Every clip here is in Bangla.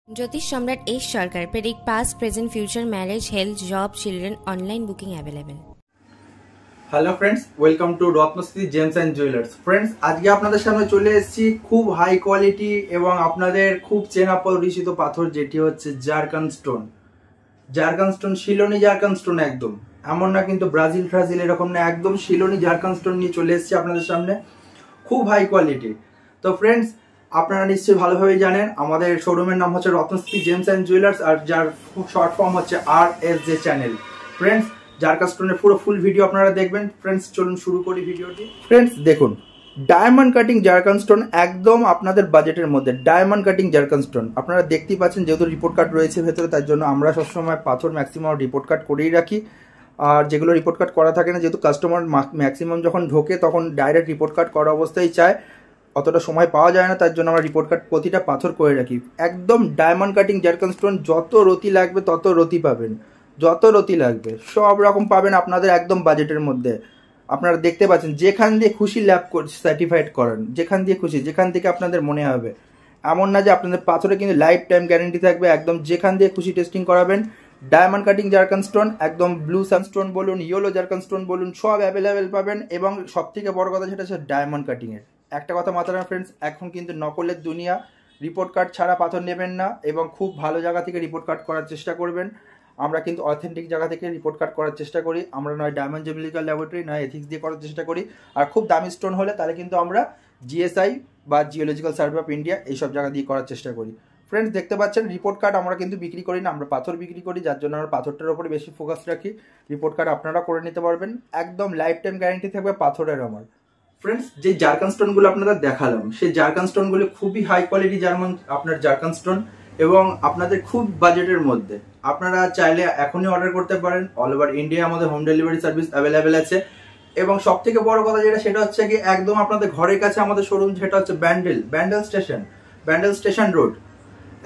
Jyotish Samrat H. Sarkar predict past, present, future, marriage, health, job, children, online booking available. Hello friends, welcome to Ratnashree James and jewellers. Friends, আজকে আপনাদের সামনে চলে এসেছি খুব হাই কোয়ালিটি এবং আপনাদের খুব চেনা পরিচিত পাথর, যেটি হচ্ছে zircon stone. Zircon stone, Ceylon zircon stone, একদম এমন না কিন্তু ব্রাজিল এরকম না, একদম শিলনি জারকান স্টোন নিয়ে চলে এসেছি আপনাদের সামনে, খুব হাই কোয়ালিটি। তো ফ্রেন্ডস, আপনারা নিশ্চয়ই ভালোভাবেই জানেন আমাদের শোরুমের নাম হচ্ছে রত্নশ্রী জেমস অ্যান্ড জুয়েলার্স, আর যার শর্ট ফর্ম হচ্ছে RSJ চ্যানেল। ফ্রেন্ডস, জারকান স্টোনের পুরো ফুল ভিডিও আপনারা দেখবেন। ফ্রেন্ডস, চলুন শুরু করি ভিডিওটি। ফ্রেন্ডস দেখুন, ডায়মন্ড কাটিং জারকান স্টোন, একদম আপনাদের বাজেটের মধ্যে। ডায়মন্ড কাটিং জারকান স্টোন আপনারা দেখতেই পাচ্ছেন, যেহেতু রিপোর্ট কার্ড রয়েছে ভেতরে, তার জন্য আমরা সবসময় পাথর ম্যাক্সিমাম রিপোর্ট কার্ড করেই রাখি। আর যেগুলো রিপোর্ট কার্ড করা থাকে না, যেহেতু কাস্টমার ম্যাক্সিমাম যখন ঢোকে তখন ডাইরেক্ট রিপোর্ট কার্ড করা অবস্থায় চায়, অতটা সময় পাওয়া যায় না, তার জন্য আমরা রিপোর্ট কার্ড প্রতিটা পাথর করে রাখি। একদম ডায়মন্ড কাটিং জারকান স্টোন, যত রতি লাগবে তত রতি পাবেন, যত রতি লাগবে সব রকম পাবেন আপনাদের একদম বাজেটের মধ্যে। আপনারা দেখতে পাচ্ছেন, যেখান দিয়ে খুশি ল্যাব সার্টিফাইড করেন, যেখান দিয়ে খুশি, যেখান থেকে আপনাদের মনে হবে। এমন না যে আপনাদের পাথরে কিন্তু লাইফ টাইম গ্যারেন্টি থাকবে, একদম যেখান দিয়ে খুশি টেস্টিং করাবেন। ডায়মন্ড কাটিং জারকান স্টোন, একদম ব্লু সানস্টোন বলুন, ইয়েলো জারকান স্টোন বলুন, সব অ্যাভেলেবেল পাবেন। এবং সব থেকে বড় কথা যেটা হচ্ছে ডায়মন্ড কাটিংয়ের একটা কথা মাথায় রাখবেন ফ্রেন্ডস, এখন কিন্তু নকলের দুনিয়া। রিপোর্ট কার্ড ছাড়া পাথর নেবেন না এবং খুব ভালো জায়গা থেকে রিপোর্ট কার্ড করার চেষ্টা করবেন। আমরা কিন্তু অথেন্টিক জায়গা থেকে রিপোর্ট কার্ড করার চেষ্টা করি। আমরা নয় ডায়মন্ড জুয়েলারি ল্যাবরেটরি, নয় এথিক্স দিয়ে করার চেষ্টা করি। আর খুব দামি স্টোন হলে তাহলে কিন্তু আমরা GSI বা জিওলজিক্যাল সার্ভে অফ ইন্ডিয়া এইসব জায়গা দিয়ে করার চেষ্টা করি। ফ্রেন্ডস, দেখতে পাচ্ছেন রিপোর্ট কার্ড আমরা কিন্তু বিক্রি করি না, আমরা পাথর বিক্রি করি, যার জন্য আমরা পাথরটার উপরে বেশি ফোকাস রাখি। রিপোর্ট কার্ড আপনারা করে নিতে পারবেন, একদম লাইফ টাইম গ্যারেন্টি থাকবে পাথরের আমার। ফ্রেন্ডস, যে জারকান স্টোনগুলো আপনাদের দেখালাম, সেই জারকান স্টোনগুলো খুবই হাই কোয়ালিটি আপনার জারকান স্টোন এবং আপনাদের খুব বাজেটের মধ্যে। আপনারা চাইলে এখনই অর্ডার করতে পারেন। অল ওভার ইন্ডিয়া আমাদের হোম ডেলিভারি সার্ভিস অ্যাভেলেবেল আছে। এবং সব থেকে বড় কথা সেটা হচ্ছে কি, একদম আপনাদের ঘরের কাছে আমাদের শোরুম, যেটা হচ্ছে ব্যান্ডেল স্টেশন রোড,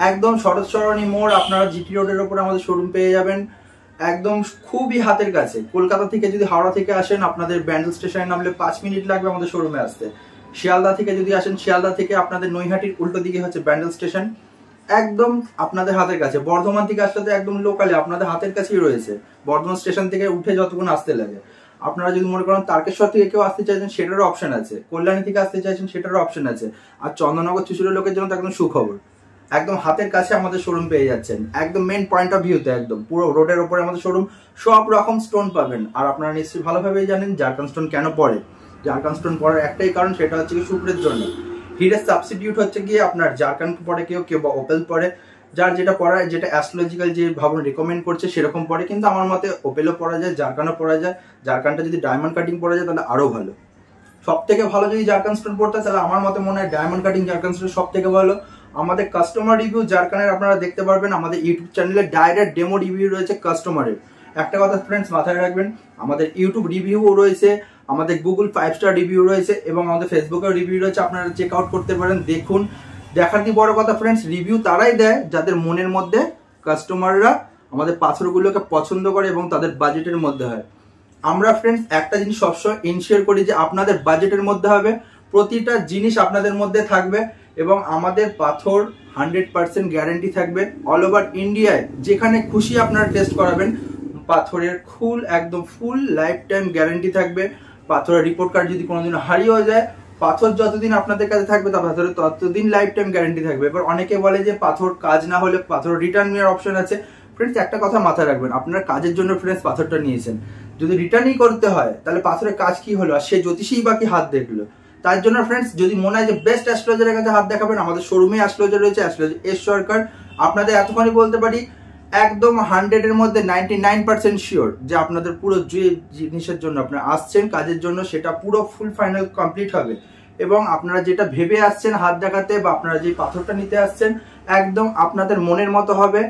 একদম শরৎ সরণি মোড়। আপনারা GT রোডের উপর আমাদের শোরুম পেয়ে যাবেন, একদম খুবই হাতের কাছে। কলকাতা থেকে যদি হাওড়া থেকে আসেন, আপনাদের ব্যান্ডেল স্টেশনে নামলে 5 মিনিট লাগবে আমাদের শোরুমে আসতে। শিয়ালদা থেকে যদি আসেন, শিয়ালদা থেকে আপনাদের নৈহাটির উল্টো দিকে হচ্ছে ব্যান্ডেল স্টেশন, একদম আপনাদের হাতের কাছে। বর্ধমান থেকে আসলে তো একদম লোকালে আপনাদের হাতের কাছেই রয়েছে। বর্ধমান স্টেশন থেকে উঠে যতক্ষণ আসতে লাগে। আপনারা যদি মনে করেন তারকেশ্বর থেকে কেউ আসতে চাইছেন, সেটারও অপশন আছে। কল্যাণী থেকে আসতে চাইছেন, সেটারও অপশন আছে। আর চন্দননগর চুচুড়ের লোকের জন্য তো একদম সুখবর, একদম হাতের কাছে আমাদের শোরুম পেয়ে যাচ্ছেন, একদম মেন পয়েন্ট অফ ভিউতে, একদম পুরো রোডের উপরে আমাদের শোরুম। সব রকম স্টোন পাবেন। আর আপনারা নিশ্চয়ই ভালোভাবেই জানেন জারকান স্টোন কেন পড়ে। জারকান স্টোন পড়ার একটাই কারণ, সেটা হচ্ছে কি শুক্রের জন্য। হিরের সাবস্টিটিউট হচ্ছে গিয়ে আপনার জারকান পড়ে, কেউ বা ওপেল পড়ে, যার যেটা পড়ায়, যেটা অ্যাস্ট্রোলজিক্যাল যে ভাবন রেকমেন্ড করছে সেরকম পড়ে। কিন্তু আমার মতে ওপেলও পড়া যায়, জারকানও পড়া যায়। জারকানটা যদি ডায়মন্ড কাটিং পড়া যায় তাহলে আরো ভালো। সব থেকে ভালো যদি জারকান স্টোন পড়তে, তাহলে আমার মতে মনে হয় ডায়মন্ড কাটিং জারকান স্টোন সব থেকে ভালো। আমাদের কাস্টমার রিভিউ জারকানের আপনারা দেখতে পারবেন আমাদের ইউটিউব চ্যানেলে, ডাইরেক্ট ডেমো রিভিউ রয়েছে কাস্টমারের। একটা কথা ফ্রেন্ডস মাথায় রাখবেন, আমাদের ইউটিউব রিভিউও রয়েছে, আমাদের গুগল 5 স্টার রিভিউ রয়েছে এবং আমাদের ফেসবুকেও রিভিউ রয়েছে। আপনারা চেক আউট করতে পারেন, দেখুন। দেখার কি বড় কথা ফ্রেন্ডস, রিভিউ তারাই দেয় যাদের মনের মধ্যে কাস্টমাররা আমাদের পাথরগুলোকে পছন্দ করে এবং তাদের বাজেটের মধ্যে হয়। আমরা ফ্রেন্ডস একটা জিনিস সবসময় ইনশিওর করি যে আপনাদের বাজেটের মধ্যে হবে, প্রতিটা জিনিস আপনাদের মধ্যে থাকবে এবং আমাদের পাথর 100% গ্যারেন্টি থাকবে। অল ওভার ইন্ডিয়ায় যেখানে খুশি আপনারা টেস্ট করাবেন, পাথরের একদম ফুল লাইফ টাইম গ্যারেন্টি থাকবে। পাথরের রিপোর্ট কার্ড যদি কোনোদিন হারিয়েও যায়, পাথর যতদিন আপনাদের কাছে থাকবে তা পাথরের ততদিন লাইফ টাইম গ্যারেন্টি থাকবে। এবার অনেকে বলে যে পাথর কাজ না হলে পাথর রিটার্ন নেওয়ার অপশন আছে। ফ্রেন্ডস, একটা কথা মাথায় রাখবেন, আপনার কাজের জন্য ফ্রেন্ডস পাথরটা নিয়েছেন, যদি রিটার্নই করতে হয় তাহলে পাথরের কাজ কি হলো, আর সে জ্যোতিষীই বাকি হাত দেখলো। তার জন্য ফ্রেন্ডস, যদি মনে হয় যে বেস্ট অ্যাস্ট্রোলজারের কাছে হাত দেখাবেন, আমাদের শোরুমে অ্যাস্ট্রোলজার রয়েছে, অ্যাস্ট্রোলজার এস সরকার। আপনাদের এতখানি বলতে পারি, একদম 100-এর মধ্যে 99% শিওর যে আপনাদের পুরো যে জিনিসের জন্য আপনারা আসছেন কাজের জন্য, সেটা পুরো ফুল ফাইনাল কমপ্লিট হবে। এবং আপনারা যেটা ভেবে আসছেন হাত দেখাতে, বা আপনারা যে পাথরটা নিতে আসছেন, একদম আপনাদের মনের মতো হবে।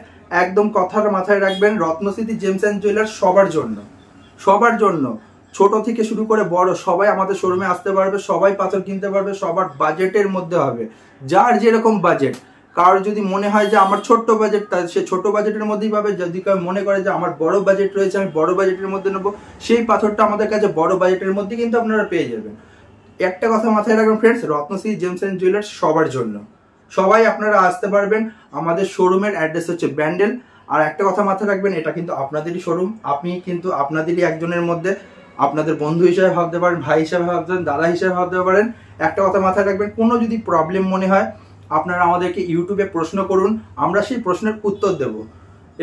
একদম কথাটা মাথায় রাখবেন, রত্নশ্রী জেমস অ্যান্ড জুয়েলার্স সবার জন্য, ছোট থেকে শুরু করে বড় সবাই আমাদের শোরুমে আসতে পারবে, সবাই পাথর কিনতে পারবে, সবার বাজেটের মধ্যে হবে, যার যেরকম বাজেট। কারোর যদি মনে হয় যে আমার ছোট্ট বাজেট, সে ছোট বাজেটের মধ্যেই পাবে। যদি কেউ মনে করে যে আমার বড় বাজেট রয়েছে, আমি বড় বাজেটের মধ্যে নেবো, সেই পাথরটা আমাদের কাছে বড় বাজেটের মধ্যে কিন্তু আপনারা পেয়ে যাবেন। একটা কথা মাথায় রাখবেন friends, Ratnashree James and jewellers সবার জন্য। সবাই আপনারা আসতে পারবেন। আমাদের শোরুমের অ্যাড্রেস হচ্ছে ব্যান্ডেল। আর একটা কথা মাথায় রাখবেন, এটা কিন্তু আপনাদেরই শোরুম, আপনি কিন্তু আপনাদেরই একজনের মধ্যে আপনাদের বন্ধু হিসেবে ভাবতে পারেন, ভাই হিসেবে ভাবতে পারেন, দাদা হিসেবে ভাবতে পারেন। একটা কথা মাথায় রাখবেন, কোনো যদি প্রবলেম মনে হয় আপনারা আমাদেরকে ইউটিউবে প্রশ্ন করুন, আমরা সেই প্রশ্নের উত্তর দেব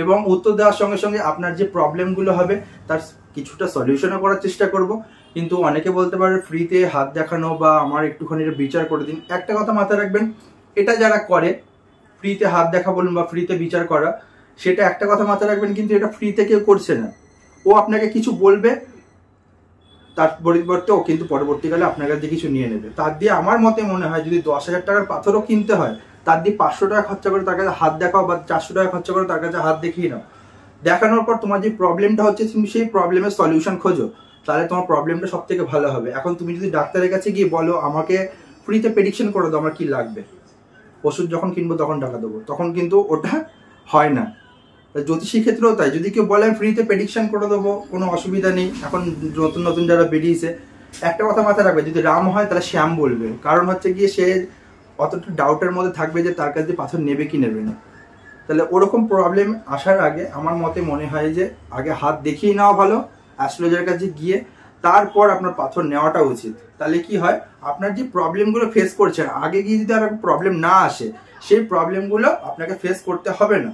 এবং উত্তর দেওয়ার সঙ্গে সঙ্গে আপনার যে প্রবলেমগুলো হবে তার কিছুটা সলিউশনও করার চেষ্টা করব। কিন্তু অনেকে বলতে পারে ফ্রিতে হাত দেখানো বা আমার একটুখানি বিচার করে দিন। একটা কথা মাথায় রাখবেন, এটা যারা করে ফ্রিতে হাত দেখা বলুন বা ফ্রিতে বিচার করা, সেটা একটা কথা মাথায় রাখবেন, কিন্তু এটা ফ্রিতে কেউ করছে না। ও আপনাকে কিছু বলবে, তার পরিবর্তে ও কিন্তু পরবর্তীকালে আপনার কাছে কিছু নিয়ে নেবে। তার দিয়ে আমার মতে মনে হয় যদি 10,000 টাকার পাথরও কিনতে হয়, তার দিয়ে 500 টাকা খরচা করে তার কাছে হাত দেখাও বা 400 টাকা খরচা করে তার কাছে হাত দেখিয়ে নাও। দেখানোর পর তোমার যে প্রবলেমটা হচ্ছে তুমি সেই প্রবলেমের সলিউশন খোঁজো, তাহলে তোমার প্রবলেমটা সব থেকে ভালো হবে। এখন তুমি যদি ডাক্তারের কাছে গিয়ে বলো আমাকে ফ্রিতে প্রেডিকশন করে দাও আমার কি লাগবে, ওষুধ যখন কিনবো তখন টাকা দেবো, তখন কিন্তু ওটা হয় না। জ্যোতিষী ক্ষেত্রেও তাই, যদি কেউ বলে আমি ফ্রিতে প্রেডিকশন করে দেবো কোনো অসুবিধা নেই, এখন নতুন নতুন যারা বেরিয়েছে, একটা কথা মাথায় রাখবে, যদি রাম হয় তাহলে শ্যাম বলবে। কারণ হচ্ছে গিয়ে সে অতটা ডাউটের মধ্যে থাকবে যে তার কাছে পাথর নেবে কি নেবে না। তাহলে ওরকম প্রবলেম আসার আগে আমার মতে মনে হয় যে আগে হাত দেখিয়ে নেওয়া ভালো অ্যাস্ট্রোলজার কাছে গিয়ে, তারপর আপনার পাথর নেওয়াটা উচিত। তাহলে কি হয়, আপনার যে প্রবলেমগুলো ফেস করছেন আগে গিয়ে যদি আর প্রবলেম না আসে, সেই প্রবলেমগুলো আপনাকে ফেস করতে হবে না।